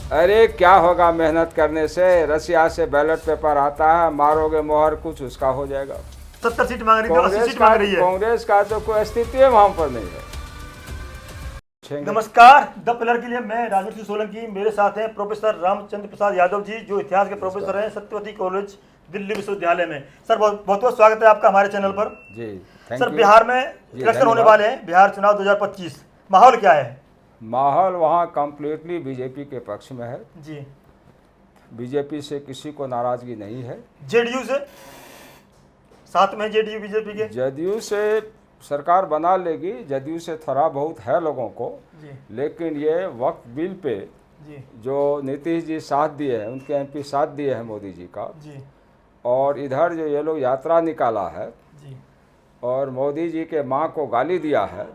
अरे क्या होगा मेहनत करने से, रसिया से बैलेट पेपर आता है, मारोगे मोहर कुछ उसका हो जाएगा। 70 सीट मांग रही थी, 80 सीट मांग रही है। कांग्रेस का तो कोई अस्तित्व वहां पर नहीं है। नमस्कार, द पिलर के लिए मैं राजवीर सिंह सोलंकी, मेरे साथ हैं प्रोफेसर रामचंद्र प्रसाद यादव जी, जो इतिहास के प्रोफेसर हैं सत्यवती कॉलेज दिल्ली विश्वविद्यालय में। सर बहुत बहुत स्वागत है आपका हमारे चैनल पर जी। सर, बिहार में इलेक्शन होने वाले हैं, बिहार चुनाव 2025, माहौल क्या है? माहौल वहाँ कम्प्लीटली बीजेपी के पक्ष में है जी। बीजेपी से किसी को नाराजगी नहीं है। जेडीयू से साथ में, जेडीयू बीजेपी के, जदयू से सरकार बना लेगी, जदयू से थोड़ा बहुत है लोगों को जी। लेकिन ये वक्त बिल पे जी। जो नीतीश जी साथ दिए हैं, उनके एमपी साथ दिए हैं मोदी जी का, जी। और इधर जो ये लोग यात्रा निकाला है जी। और मोदी जी के माँ को गाली दिया है,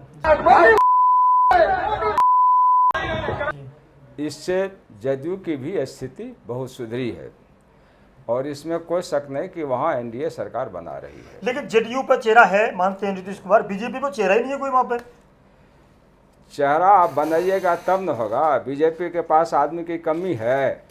इससे जदयू की भी स्थिति बहुत सुधरी है और इसमें कोई शक नहीं कि वहाँ एनडीए सरकार बना रही है। लेकिन जेडीयू पर चेहरा है, मानते हैं नीतीश कुमार, बीजेपी पर चेहरा ही नहीं है कोई वहाँ पे। चेहरा आप बनाइएगा तब न होगा, बीजेपी के पास आदमी की कमी है।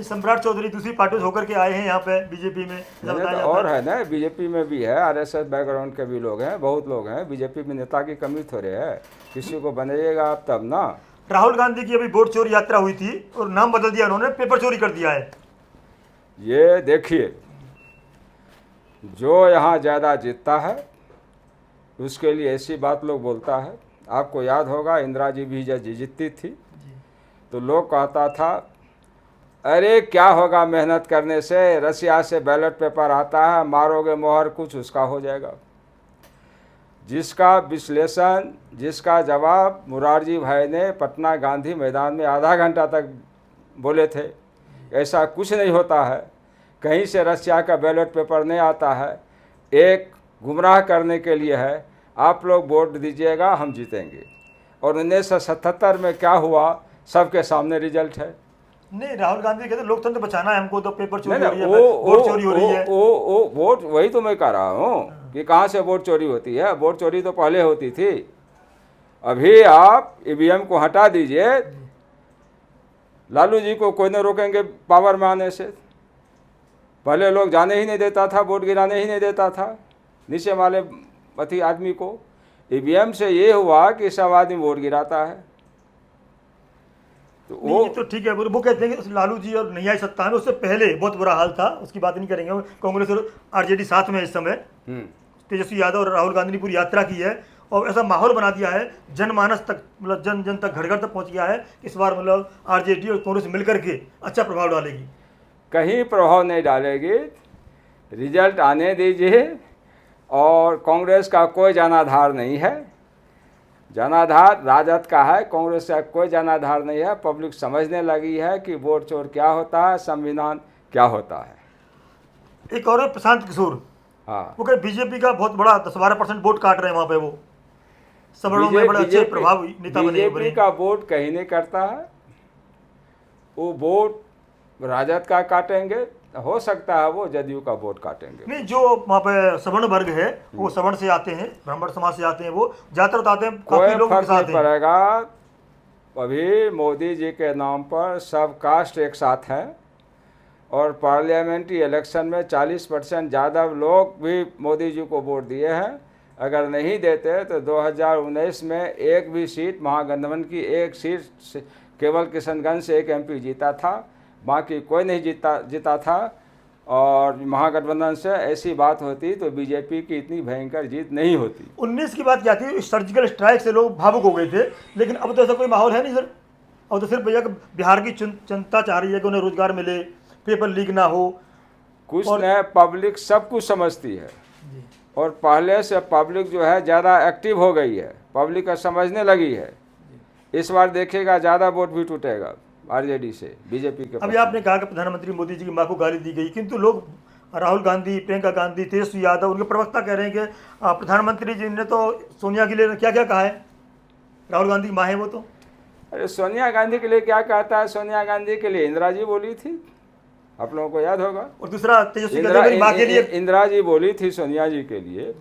सम्राट चौधरी दूसरी पार्टी से होकर के आए हैं यहाँ पे बीजेपी में, तो और है ना, बीजेपी में भी है, आरएसएस बैकग्राउंड के भी लोग हैं, बहुत लोग हैं बीजेपी में, नेता की कमी थोड़े है। किसी को बनेगा आप तब ना। राहुल गांधी की अभी वोट चोरी यात्रा हुई थी और नाम बदल दिया उन्होंने, पेपर चोरी कर दिया है। ये देखिए, जो यहाँ ज़्यादा जीतता है उसके लिए ऐसी बात लोग बोलता है। आपको याद होगा इंदिरा जी भी जब जीतती थी तो लोग कहता था अरे क्या होगा मेहनत करने से, रसिया से बैलेट पेपर आता है, मारोगे मोहर कुछ उसका हो जाएगा। जिसका विश्लेषण, जिसका जवाब मुरारजी भाई ने पटना गांधी मैदान में आधा घंटा तक बोले थे, ऐसा कुछ नहीं होता है, कहीं से रसिया का बैलेट पेपर नहीं आता है, एक गुमराह करने के लिए है, आप लोग वोट दीजिएगा हम जीतेंगे। और 1977 में क्या हुआ सबके सामने रिजल्ट है। नहीं, राहुल गांधी कहते लोकतंत्र बचाना है हमको, तो पेपर चोरी हो रही है, वोट चोरी हो रही है। वोट, वही तो मैं कह रहा हूँ कि कहाँ से वोट चोरी होती है। वोट चोरी तो पहले होती थी। अभी आप ईवीएम को हटा दीजिए, लालू जी को कोई नहीं रोकेंगे पावर में आने से। पहले लोग जाने ही नहीं देता था, वोट गिराने ही नहीं देता था नीचे वाले अति आदमी को। ईवीएम से ये हुआ कि सब आदमी वोट गिराता है। तो वो तो ठीक है, वो कहते हैं कि लालू जी और नहीं आई सत्ता में, उससे पहले बहुत बुरा हाल था, उसकी बात नहीं करेंगे। कांग्रेस और आरजेडी साथ में इस समय, तेजस्वी यादव और राहुल गांधी ने पूरी यात्रा की है और ऐसा माहौल बना दिया है, जनमानस तक, मतलब जन जन तक, घर घर तक पहुंच गया है। इस बार मतलब आरजेडी और कांग्रेस मिलकर के अच्छा प्रभाव डालेगी। कहीं प्रभाव नहीं डालेगी, रिजल्ट आने दीजिए। और कांग्रेस का कोई जनाधार नहीं है, जनाधार राजद का है, कांग्रेस का कोई जनाधार नहीं है। पब्लिक समझने लगी है कि वोट चोर क्या होता है, संविधान क्या होता है। एक और है प्रशांत किशोर, हाँ, वो कहे बीजेपी का बहुत बड़ा 10-12% वोट काट रहे हैं वहाँ पे, वो सवर्णों में बड़े अच्छे प्रभावी नेता बने। बीजेपी का वोट कहीं नहीं करता है, वो वोट राजद का काटेंगे, हो सकता है वो जदयू का वोट काटेंगे। नहीं, जो वहाँ पे सवर्ण वर्ग है, वो सवर्ण से आते हैं, ब्राह्मण समाज से आते हैं, वो ज्यादातर आते हैं, काफी लोग फर्क नहीं पड़ेगा। अभी मोदी जी के नाम पर सब कास्ट एक साथ हैं और पार्लियामेंट्री इलेक्शन में 40% ज़्यादा लोग भी मोदी जी को वोट दिए हैं। अगर नहीं देते तो 2019 में एक भी सीट, महागठबंधन की एक सीट केवल किशनगंज से एक एमपी जीता था, बाकी कोई नहीं जीता था। और महागठबंधन से ऐसी बात होती तो बीजेपी की इतनी भयंकर जीत नहीं होती। 19 की बात क्या थी, सर्जिकल स्ट्राइक से लोग भावुक हो गए थे, लेकिन अब तो ऐसा कोई माहौल है नहीं सर। अब तो सिर्फ भैया बिहार की जनता चाह रही है कि उन्हें रोजगार मिले, पेपर लीक ना हो। कुछ न, पब्लिक सब कुछ समझती है और पहले से पब्लिक जो है ज़्यादा एक्टिव हो गई है, पब्लिक का समझने लगी है। इस बार देखिएगा ज़्यादा वोट भी टूटेगा आरजेडी से बीजेपी के। अभी आपने कहा कि प्रधानमंत्री मोदी जी की मां को गाली दी गई, किंतु लोग राहुल गांधी, प्रियंका गांधी, तेजस्वी यादव, उनके प्रवक्ता कह रहे हैं कि प्रधानमंत्री जी ने तो सोनिया के लिए क्या क्या कहा है, राहुल गांधी की मां है वो तो। अरे सोनिया गांधी के लिए क्या कहता है, सोनिया गांधी के लिए इंदिरा जी बोली थी, आप लोगों को याद होगा। और दूसरा तेजस्वी यादव मां के लिए इंदिरा जी बोली थी सोनिया जी के लिए,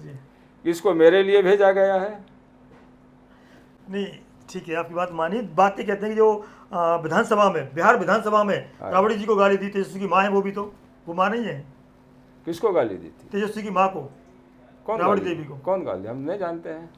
इसको मेरे लिए भेजा गया है। नहीं, ठीक है, आपकी बात मानी। बात ये कहते हैं कि जो विधानसभा में, बिहार विधानसभा में राबड़ी जी को गाली दी, तेजस्वी की माँ है वो माँ नहीं है। किसको गाली दी थी? तेजस्वी की माँ को, कौन राबड़ी गाली? देवी को। कौन गाली? हम नहीं जानते हैं।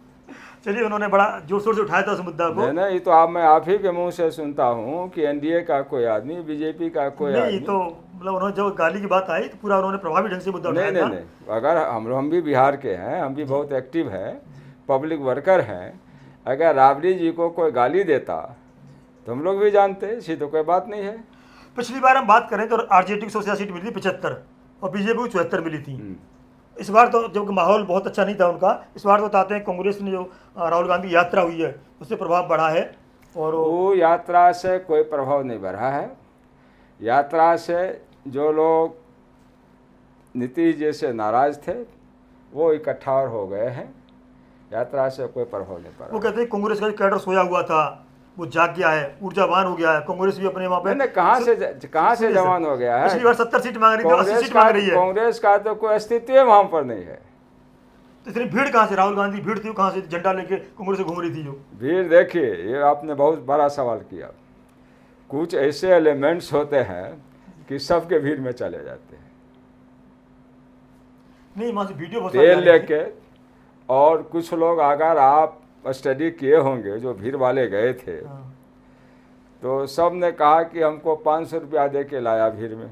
चलिए, उन्होंने बड़ा जोर शोर से उठाया था उस मुद्दा को। नहीं, ये तो मैं आप ही के मुंह से सुनता हूँ कि एनडीए का कोई आदमी, बीजेपी का कोई नहीं, आदमी। तो मतलब उन्होंने जब गाली की बात आई तो पूरा उन्होंने प्रभावी ढंग से मुद्दा उठाया नहीं था। नहीं नहीं, अगर हम भी बिहार के हैं, हम भी बहुत एक्टिव हैं, पब्लिक वर्कर हैं। अगर राबड़ी जी को कोई गाली देता तो हम लोग भी जानते, ऐसी तो कोई बात नहीं है। पिछली बार हम बात करें तो आरजेडी को 100 सीट मिली थी 75 और बीजेपी को 74 मिली थी। इस बार तो जब माहौल बहुत अच्छा नहीं था उनका, इस बार तो बताते हैं कांग्रेस ने जो राहुल गांधी यात्रा हुई है उससे प्रभाव बढ़ा है। और वो यात्रा से कोई प्रभाव नहीं बढ़ा है। यात्रा से जो लोग नीतीश जी से नाराज थे वो इकट्ठा और हो गए हैं। यात्रा से कोई प्रभाव नहीं पड़ा। वो कहते हैं कांग्रेस का कैडर सोया हुआ था, वो जाग गया है, ऊर्जावान हो गया है। कांग्रेस भी अपने वहाँ पे कहाँ से जवान हो गया है? पिछली बार 70 सीट मांग रही थी, 80 सीट मांग रही है। कांग्रेस का तो कोई अस्तित्व वहाँ पर नहीं है। तो इतनी भीड़ कहाँ से? राहुल गांधी भीड़ थी, कहाँ से झंडा लेके कांग्रेस से घूम रही थी जो भीड़? देखिए, ये आपने बहुत बड़ा सवाल किया। कुछ ऐसे एलिमेंट्स होते हैं कि सबके भीड़ में चले जाते हैं। नहीं, वहाँ से वीडियो बहुत तेल लेके, और कुछ लोग अगर आप स्टडी किए होंगे जो भीड़ वाले गए थे, तो सब ने कहा कि हमको 500 रुपया दे के लाया भीड़ में।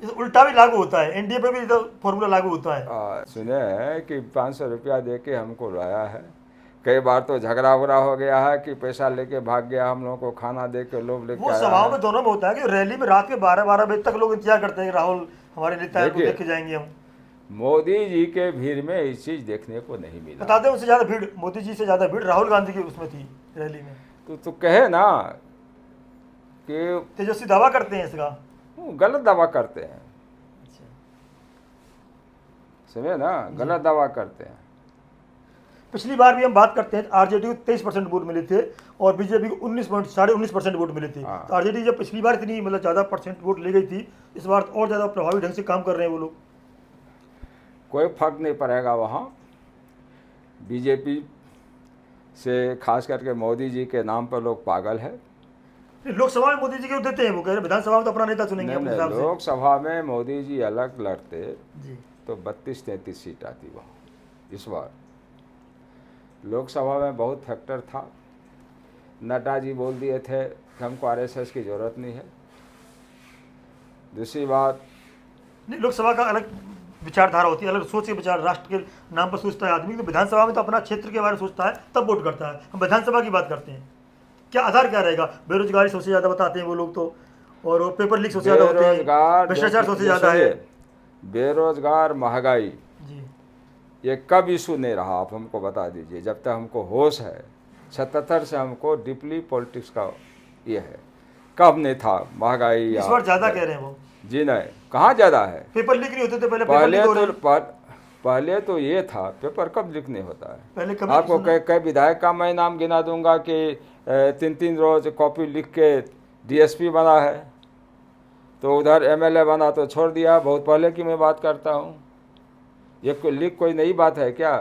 उल्टा भी लागू होता है, एनडीए पे भी तो फॉर्मूला लागू होता है। सुने हैं कि 500 रुपया दे के हमको लाया है। कई बार तो झगड़ा वगड़ा हो गया है कि पैसा लेके भाग गया, हम लोगों को खाना दे के लोग लेके वो सभाओं में दोनों में होता है कि रैली में रात के 12-12 बजे तक लोग इंतजार करते हैं कि राहुल हमारे नेता है, देख के जाएंगे हम। मोदी जी के भीड़ में इस चीज देखने को नहीं मिला। बताते हैं उससे ज्यादा भीड़, मोदी जी से ज्यादा भीड़ राहुल गांधी की उसमें थी रैली में। तो कहे ना कि तेजस्वी दावा करते हैं इसका, गलत दावा करते हैं। समझे ना, गलत दावा करते हैं। पिछली बार भी हम बात करते हैं, आरजेडी को 23% वोट मिले थे और बीजेपी को 19.19% वोट मिले थे। तो आरजेडी जब पिछली बार इतनी मतलब ज़्यादा परसेंट वोट ले गई थी, इस बार और ज़्यादा प्रभावी ढंग से काम कर रहे हैं वो लोग। कोई फर्क नहीं पड़ेगा वहाँ। बीजेपी से खास करके मोदी जी के नाम पर लोग पागल है। लोकसभा में मोदी जी को देते हैं, वो कह रहे विधानसभा में तो अपना नेता चुनेंगे अपने हिसाब से। लोकसभा में मोदी जी अलग लड़ते जी तो 32-33 सीट आती वहाँ। इस बार लोकसभा में बहुत फैक्टर था। नड्डा जी बोल दिए थे कि हमको आरएसएस की जरूरत नहीं है। दूसरी बात, नहीं, लोकसभा का अलग विचारधारा होती है, अलग सोच के विचार, राष्ट्र के नाम पर सोचता है आदमी। तो विधानसभा में तो अपना क्षेत्र के बारे में सोचता है, तब वोट करता है। हम विधानसभा की बात करते हैं, क्या आधार क्या रहेगा? बेरोजगारी सबसे ज़्यादा बताते हैं वो लोग तो, और पेपर लीक सबसे ज़्यादा होते हैं, भ्रष्टाचार सबसे ज़्यादा है। बेरोजगार, महंगाई, जी, ये कब इशू नहीं रहा? आप हमको बता दीजिए। जब तक हमको होश है, 77 से हमको डीपली पॉलिटिक्स का ये है, कब नहीं था महंगाई? इस बार ज़्यादा कह रहे हैं वो। जी नहीं, कहाँ ज़्यादा है? पेपर लीक नहीं होते थे पहले। पहले तो ये था, पेपर कब लीक नहीं होता है? पहले कभी आपको कई विधायक का मैं नाम गिना दूंगा कि 3-3 रोज कॉपी लिख के डीएसपी बना है, तो उधर एमएलए बना तो छोड़ दिया। बहुत पहले की मैं बात करता हूँ। ये कोई लीक कोई नई बात है क्या?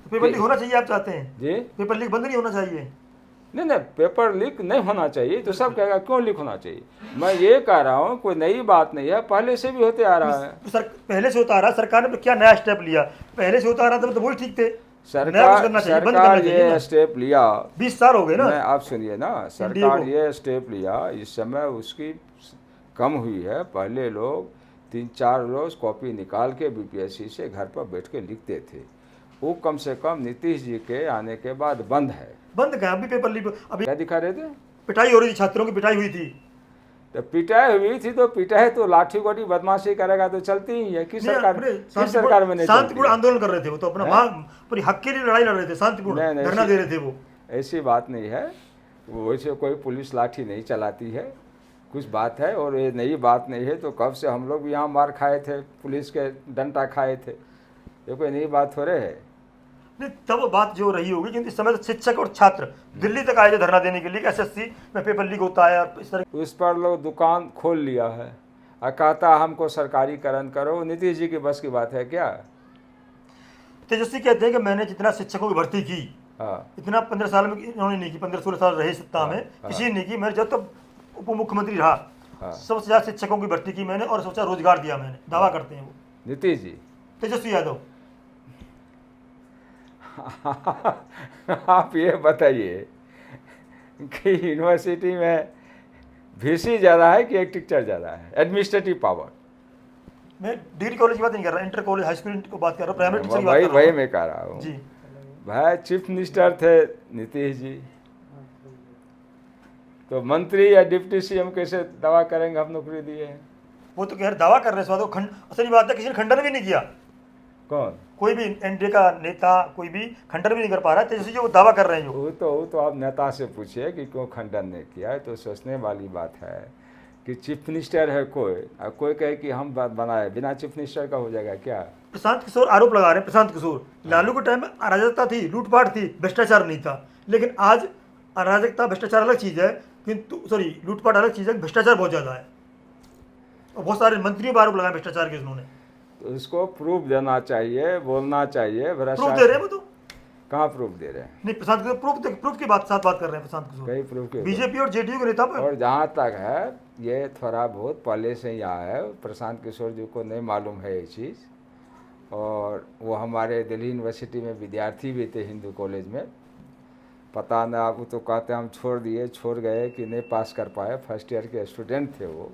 पेपर लीक होना चाहिए आप चाहते हैं? जी, पेपर लीक बंद नहीं होना चाहिए। नहीं, पेपर लीक नहीं होना चाहिए तो सब कहेगा क्यों लीक होना चाहिए। मैं ये कह रहा हूँ कोई नई बात नहीं है, पहले से भी होते आ रहा है। पहले से होता आ रहा है, सरकार ने क्या नया स्टेप लिया? पहले से होता आ रहा था तो वही ठीक थे। सरकार ये स्टेप लिया, 20 साल हो गए ना। आप सुनिए ना, सरकार ये स्टेप लिया, इस समय उसकी कम हुई है। पहले लोग 3-4 रोज कॉपी निकाल के बीपीएससी से घर पर बैठ के लिखते थे। वो कम से कम नीतीश जी के आने के बाद बंद है। बंद क्या? अभी पेपर लीक अभी क्या दिखा रहे थे? पिटाई हो रही थी, छात्रों की पिटाई हुई थी। तो पिटाई हुई थी तो पिटाई तो लाठी गोटी बदमाशी करेगा तो चलती ही है। किस सरकार में नहीं? शांतिपूर्ण आंदोलन कर रहे थे वो तो, अपना पूरी हक के लिए लड़ाई लड़ रहे थे, शांतिपूर्ण धरना दे रहे थे वो। ऐसी बात नहीं है, वैसे कोई पुलिस लाठी नहीं चलाती है। कुछ बात है, और ये नई बात नहीं है। तो कब से हम लोग भी यहाँ मार खाए थे, पुलिस के डंडा खाए थे। ये कोई नई बात हो रही है? नहीं, तब बात जो रही होगी, क्योंकि इस समय तो शिक्षक और छात्र दिल्ली तक आए थे धरना देने के लिए, एसएससी में पेपर लीक होता है और इस तरह। उस पर लोग दुकान खोल लिया है और कहता हमको सरकारीकरण करो। नीतीश जी की बस की बात है क्या? तेजस्वी कहते हैं कि मैंने जितना शिक्षकों की भर्ती की हाँ इतना 15 साल में इन्होंने नहीं की, 15-16 साल रहे सत्ता में, किसी ने नहीं की। मैं जब तक उप मुख्यमंत्री रहा, सबसे ज़्यादा शिक्षकों की भर्ती की मैंने, और सोचा रोजगार दिया मैंने, दावा करते हैं वो नीतीश जी। तेजस्वी यादव। आप ये बताइए कि यूनिवर्सिटी में वीसी ज़्यादा है कि एक टीचर ज़्यादा है, एडमिनिस्ट्रेटिव पावर? मैं डिग्री कॉलेज की बात नहीं कर रहा, इंटर कॉलेज हाई स्कूल की बात कर रहा हूँ, प्राइमरी टीचर की बात वही कर रहा वही हूँ मैं कह रहा हूँ जी। भाई। चीफ मिनिस्टर थे नीतीश जी, तो मंत्री या डिप्टी सीएम कैसे दावा करेंगे हम नौकरी दिए हैं? वो तो कह रहे दावा कर रहे हैं, खंड असली बात है, किसी ने खंडन भी नहीं किया। कौन? कोई भी एनडीए का नेता कोई भी खंडन भी नहीं कर पा रहा है। तेजस्वी जी वो दावा कर रहे हैं जो। वो तो आप नेता से पूछिए कि क्यों खंडन नहीं किया है। तो सोचने वाली बात है कि चीफ मिनिस्टर है कोई, और कोई कहे कि हम बनाए, बिना चीफ मिनिस्टर का हो जाएगा क्या? प्रशांत किशोर आरोप लगा रहे हैं, प्रशांत किशोर, लालू के टाइम में अराजकता थी, लूटपाट थी, भ्रष्टाचार नहीं था। लेकिन आज अराजकता भ्रष्टाचार अलग चीज़ है, किंतु सॉरी लूटपाट अलग चीज़ है, भ्रष्टाचार बहुत ज़्यादा है, और बहुत सारे मंत्रियों पर आरोप लगाए भ्रष्टाचार के उन्होंने। तो इसको प्रूफ देना चाहिए, बोलना चाहिए। प्रूफ दे रहे हैं वो तो। कहाँ प्रूफ दे रहे हैं? नहीं, प्रशांत किशोर प्रूफ की साथ बात कर रहे हैं प्रशांत किशोर, कई प्रूफ के बीजेपी और जेडीयू के नेता पर। और जहाँ तक है ये थोड़ा बहुत पहले से ही आया है, प्रशांत किशोर जी को नहीं मालूम है ये चीज़। और वो हमारे दिल्ली यूनिवर्सिटी में विद्यार्थी भी थे, हिंदू कॉलेज में। पता नहीं, आप तो कहते हम छोड़ गए कि नहीं पास कर पाए, फर्स्ट ईयर के स्टूडेंट थे वो।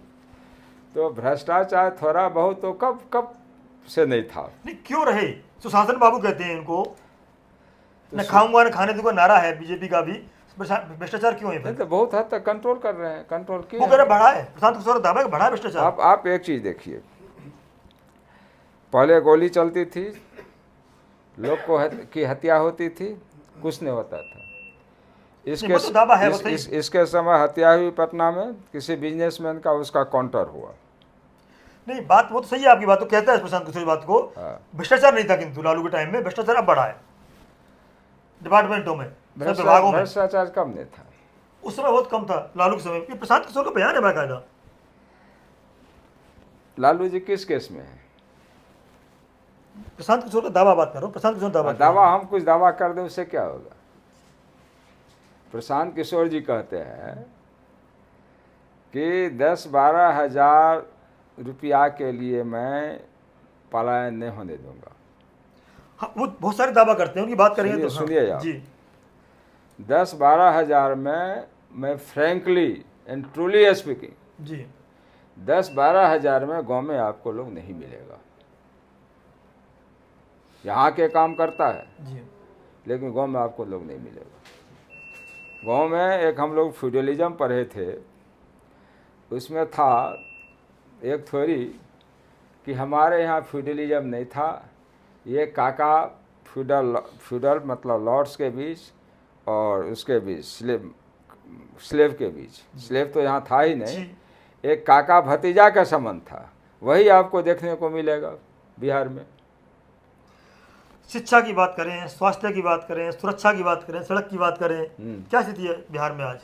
तो भ्रष्टाचार थोड़ा बहुत तो कब से नहीं था। नहीं क्यों रहे? सुशासन बाबू कहते हैं इनको, न खाऊंगा न खाने दूंगा नारा है बीजेपी का भी। भ्रष्टाचार क्यों है? तो बहुत हद तक कंट्रोल कर रहे हैं, कंट्रोल किए। वो कह रहे बढ़ा है, प्रशांत किशोर दावा बढ़ा है भ्रष्टाचार। आप एक चीज़ देखिए, पहले गोली चलती थी, लोग को की हत्या होती थी, कुछ नहीं होता था। इसके समय हत्या हुई पटना में, किसी बिजनेसमैन का उसका काउंटर हुआ। नहीं बात वो तो सही है आपकी बात, तो कहता है प्रशांत किशोर बात को। भ्रष्टाचार नहीं था, किंतु लालू के टाइम में भ्रष्टाचार अब बढ़ा है डिपार्टमेंटों में, विभागों में। भ्रष्टाचार कम नहीं था उस समय, बहुत कम था लालू के समय। प्रशांत किशोर का बयान है बाकायदा। लालू जी किस केस में है? प्रशांत किशोर का दावा बात कर रहा हूँ। प्रशांत किशोर दावा हम कुछ दावा कर दें उससे क्या होगा? प्रशांत किशोर जी कहते हैं कि 10-12 हज़ार रुपया के लिए मैं पलायन नहीं होने दूंगा। हाँ, वो बहुत सारे दावा करते हैं, उनकी बात करेंगे तो सुनिए हाँ, जी। 10-12 हज़ार में मैं फ्रैंकली एंड ट्रूली स्पीकिंग जी, 10-12 हज़ार में गांव में आपको लोग नहीं मिलेगा। यहाँ के काम करता है जी, लेकिन गांव में आपको लोग नहीं मिलेगा। गांव में एक हम लोग फ्यूडलिज्म पढ़े थे, उसमें था एक थ्योरी कि हमारे यहाँ फ्यूडलिज्म नहीं था, ये काका फ्यूडल मतलब लॉर्ड्स के बीच और उसके बीच स्लेव के बीच, स्लेव तो यहाँ था ही नहीं, एक काका भतीजा का संबंध था। वही आपको देखने को मिलेगा बिहार में। शिक्षा की बात करें, स्वास्थ्य की बात करें, सुरक्षा की बात करें, सड़क की बात करें, क्या स्थिति है बिहार में आज?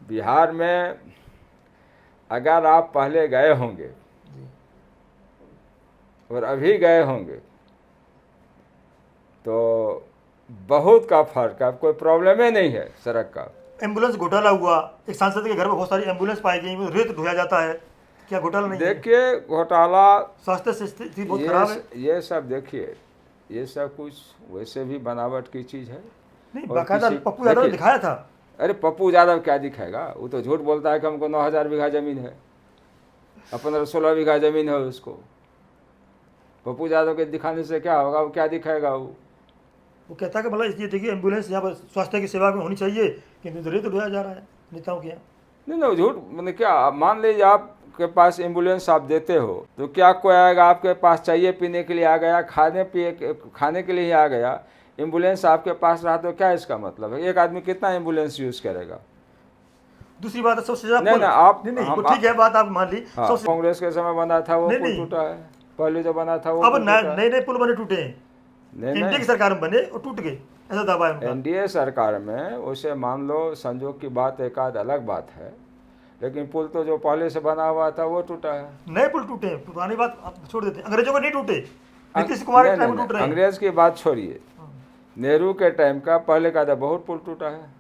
बिहार में अगर आप पहले गए होंगे और अभी गए होंगे तो बहुत का फर्क है, कोई प्रॉब्लम ही नहीं है सड़क का। एम्बुलेंस घोटाला हुआ, एक सांसद के घर में बहुत सारी एम्बुलेंस पाई गई, रेत ढोया जाता है, क्या घोटाला नहीं? देखिए घोटाला, स्वास्थ्य स्थिति बहुत खराब है। ये सब देखिए, ये सब कुछ वैसे भी बनावट की चीज़ है। नहीं बाकायदा पप्पू यादव ने दिखाया था। अरे पप्पू यादव क्या दिखाएगा, वो तो झूठ बोलता है कि हमको 9,000 बीघा जमीन है, 15-16 बीघा जमीन है उसको। पप्पू यादव के दिखाने से क्या होगा, वो क्या दिखाएगा? वो कहता है कि मतलब इसलिए देखिए एम्बुलेंस यहाँ पर स्वास्थ्य की सेवा में होनी चाहिए, किंतु रेत ढोया जा रहा है नेताओं के यहाँ। नहीं झूठ मैंने क्या, मान लीजिए आपके पास एम्बुलेंस आप देते हो तो क्या कोई आएगा आपके पास, चाहिए पीने के लिए आ गया, खाने के लिए ही आ गया, एम्बुलेंस आपके पास रहा तो क्या इसका मतलब है? एक आदमी कितना एम्बुलेंस यूज करेगा? दूसरी बात है सबसे ज्यादा नहीं आप ठीक है बात आप मान ली। कांग्रेस के समय बना था वो पुल टूटा है, पहले जो बना था वो अब नए पुल बने टूटे हैं, एनडीए की सरकार में बने और टूट गए, ऐसा दावा है। एनडीए सरकार में उसे मान लो संजोग की बात एक आध अलग बात है, लेकिन पुल तो जो पहले से बना हुआ था वो टूटा है। नए पुल टूटे, पुरानी बात आप छोड़ देते हैं। अंग्रेजों को नहीं टूटे, नीतीश कुमार के टाइम में टूट रहे हैं। अंग्रेज की बात छोड़िए, नेहरू के टाइम का, पहले का था, बहुत पुल टूटा है।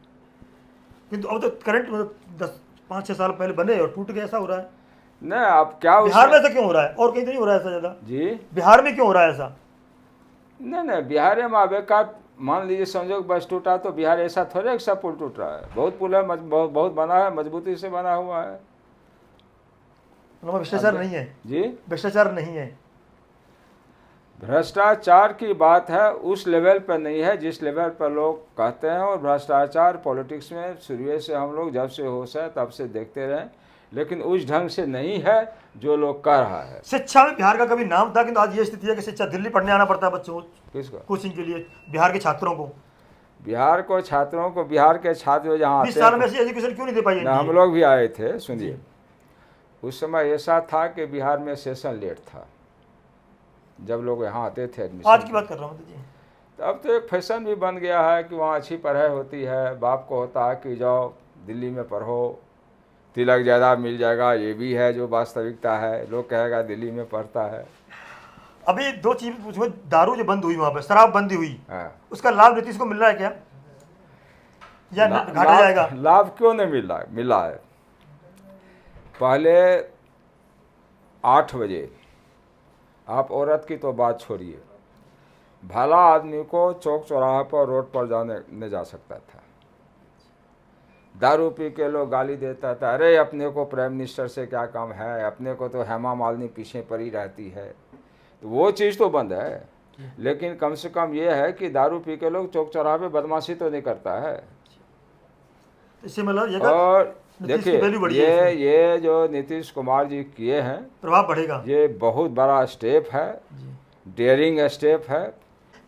किंतु अब तो करंट मतलब 5-6 साल पहले बने और टूट गए, ऐसा हो रहा है। नहीं, आप क्या बिहार में ऐसा क्यों हो रहा है, और कहीं तो नहीं हो रहा है ऐसा ज़्यादा? जी, बिहार में क्यों हो रहा है ऐसा? नहीं, बिहार में अब एक आध मान लीजिए संजोग बस टूटा, तो बिहार ऐसा थोड़े एक सा पुल टूट रहा है, बहुत पुल है, बहुत बना है, मजबूती से बना हुआ है। भ्रष्टाचार नहीं है जी, भ्रष्टाचार नहीं है। भ्रष्टाचार की बात है उस लेवल पर नहीं है जिस लेवल पर लोग कहते हैं। और भ्रष्टाचार पॉलिटिक्स में शुरू से हम लोग जब से होश है तब से देखते रहे, लेकिन उस ढंग से नहीं है जो लोग कर रहा है। शिक्षा में बिहार का कभी नाम था, किंतु आज ये स्थिति है कि शिक्षा दिल्ली पढ़ने आना पड़ता है बच्चों को, किसको? कोचिंग के लिए, बिहार के छात्रों को। बिहार को छात्रों को, बिहार के छात्र जहाँ 20 साल में ऐसी एजुकेशन क्यों नहीं दे पाई? हम लोग भी आए थे, सुनिए। उस समय ऐसा था कि बिहार में सेशन लेट था जब लोग यहाँ आते थे एडमिशन। आज की बात कर रहा हूँ जी। तो अब तो एक फैशन भी बन गया है कि वहाँ अच्छी पढ़ाई होती है, बाप को होता है कि जाओ दिल्ली में पढ़ो, तिलक ज़्यादा मिल जाएगा, ये भी है जो वास्तविकता है। लोग कहेगा दिल्ली में पढ़ता है। अभी 2 चीज पूछो, दारू जो बंद हुई वहाँ पे, शराब बंदी हुई, उसका लाभ नीतीश को मिल रहा है क्या, या घाटा जाएगा? लाभ क्यों नहीं मिल रहा है? मिला है। पहले 8 बजे, आप औरत की तो बात छोड़िए, भला आदमी को चौक चौराहे पर रोड पर जाने नहीं जा सकता था। दारू पी के लोग गाली देता था, अरे अपने को प्राइम मिनिस्टर से क्या काम है, अपने को तो हेमा मालिनी पीछे पड़ी रहती है। तो वो चीज़ तो बंद है, लेकिन कम से कम ये है कि दारू पी के लोग चौक चौराहे पे बदमाशी तो नहीं करता है। इससे मतलब और देखिए ये जो नीतीश कुमार जी किए हैं, प्रभाव बढ़ेगा, ये बहुत बड़ा स्टेप है, डेयरिंग स्टेप है।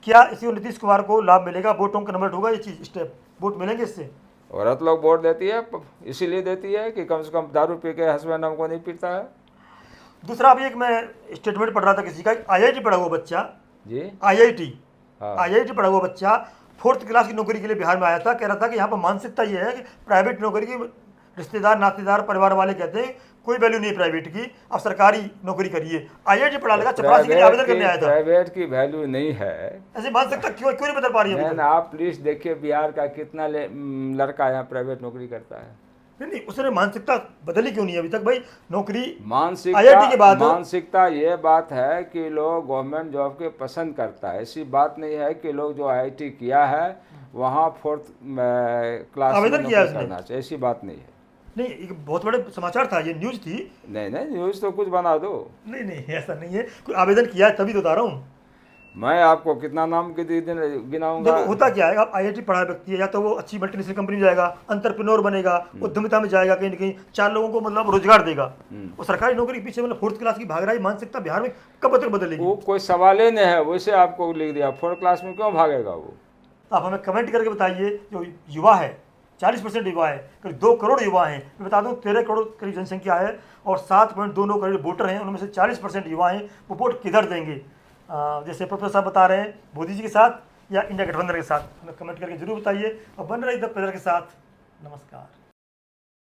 क्या इसी नीतीश कुमार को लाभ मिलेगा? वोटों का नंबर होगा ये चीज, स्टेप वोट मिलेंगे इससे? औरत लोग वोट देती है, इसीलिए देती है कि कम से कम दारू पी के हस्बैंड हमको नहीं पीता है। दूसरा, अभी एक मैं स्टेटमेंट पढ़ रहा था किसी का, आईआईटी पढ़ा हुआ बच्चा जी, आईआईटी पढ़ा हुआ बच्चा 4th क्लास की नौकरी के लिए बिहार में आया था। कह रहा था कि यहाँ पर मानसिकता ये है कि प्राइवेट नौकरी की रिश्तेदार नातेदार परिवार वाले कहते हैं कोई वैल्यू नहीं प्राइवेट की, अब सरकारी नौकरी करिए। आईआईटी पढ़ा लगा, चपरासी के लिए आवेदन करने आया था। प्राइवेट की वैल्यू नहीं है, ऐसे मानसिकता क्यों नहीं बदल पा रही है? आप प्लीज देखिए बिहार का कितना लड़का यहाँ प्राइवेट नौकरी करता है। नहीं, उसने मानसिकता बदली क्यों नहीं अभी तक? भाई नौकरी आईआईटी के बाद मानसिकता ये बात है कि लोग गवर्नमेंट जॉब के पसंद करता है। ऐसी बात नहीं है कि लोग जो आईआईटी किया है वहाँ 4th क्लास आवेदन किया करना चाहिए, ऐसी बात नहीं है। नहीं, एक बहुत बड़े समाचार था, ये न्यूज थी। नहीं, न्यूज तो कुछ बना दो। नहीं, ऐसा नहीं है, कोई आवेदन किया है तभी तो बता रहा हूँ। मैं आपको कितना नाम गिनाऊंगा? होता क्या है, आप आईआईटी पढ़ा व्यक्ति है, या तो वो अच्छी मल्टीनेशनल कंपनी में जाएगा, एंटरप्रेन्योर बनेगा, उद्यमिता में जाएगा, कहीं ना कहीं 4 लोगों को मतलब रोजगार देगा। और सरकारी नौकरी के पीछे मतलब 4th क्लास की भाग रहा है, मानसिकता बिहार में कब तक बदलेगी? वो कोई सवाल ही नहीं है, वैसे आपको लिख दिया 4th क्लास में क्यों भागेगा वो? आप हमें कमेंट करके बताइए। जो युवा है 40% युवा है, करीब 2 करोड़ युवा हैं। मैं बता दूं 13 करोड़ करीब जनसंख्या है और 7.29 करोड़ वोटर हैं, उनमें से 40% युवा हैं। वो वोट किधर देंगे? जैसे प्रोफेसर साहब बता रहे हैं, मोदी जी के साथ या इंडिया गठबंधन के साथ? हमें कमेंट करके जरूर बताइए और बन रही द प्रेजर के साथ। नमस्कार।